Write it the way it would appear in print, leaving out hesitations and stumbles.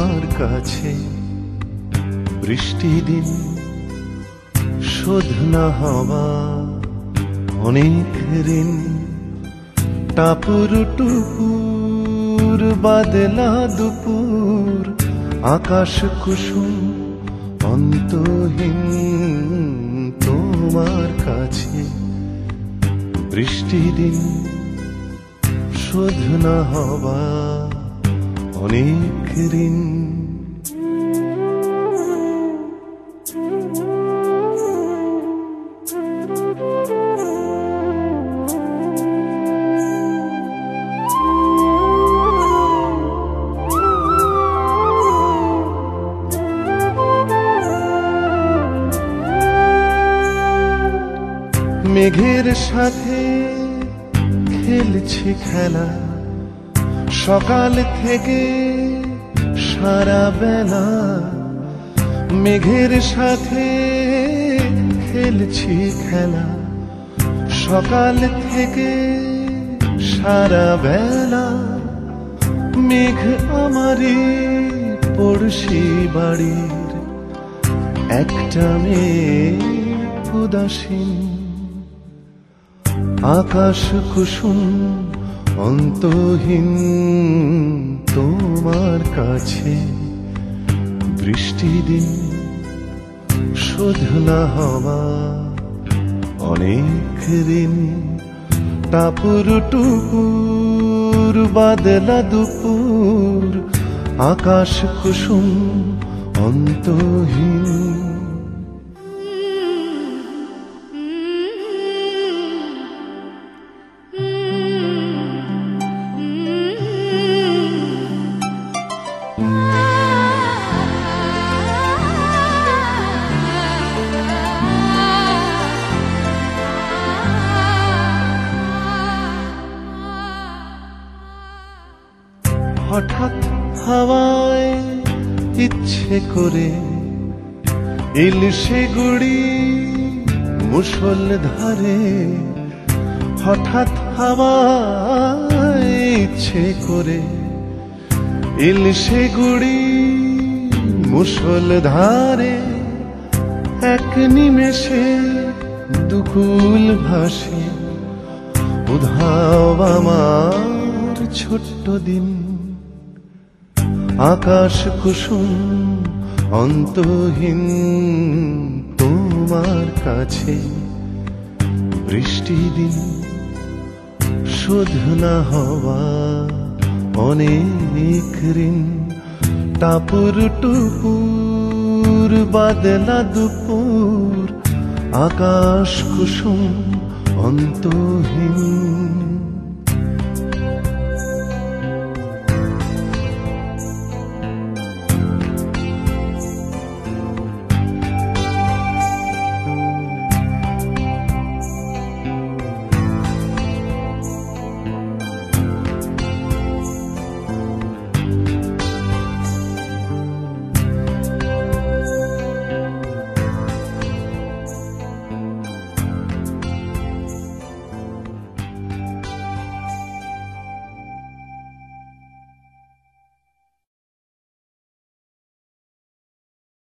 তোমার কাছে বৃষ্টি দিন শোধ না হওয়া অনেক ঋণ টাপুর টুপুর বাদলা দুপুর আকাশ কুসুম অন্তহীন তোমার কাছে বৃষ্টি দিন শোধ না হওয়া অনেক ঋণ মেঘের সাথে খেলছি খেলা সকাল থেকে সারা বেলা মেঘের সাথে খেলছি খেলা সকাল থেকে সারা বেলা মেঘ আমারই পড়শি বাড়ির একটা মেয়ে উদাসীন আকাশ কুসুম অন্তহীন তোমার কাছে বৃষ্টি দিন শোধ না হওয়া অনেক ঋণ টাপুর টুপুর বাদলা দুপুর আকাশ কুসুম অন্তহীন হঠাৎ হাওয়ায় ইচ্ছে করে ইলশে গুড়ি মুষল ধারে হঠাৎ হাওয়ায় ইচ্ছে করে ইলশে গুড়ি মুষল ধারে এক নিমেষে দুকুল ভাসে উধাও আমার ছোট্ট দিন আকাশ কুসুম অন্তহীন তোমার কাছে বৃষ্টি দিন শোধ না হওয়া অনেক ঋণ টাপুর টুপুর বাদলা দুপুর আকাশ কুসুম অন্তহীন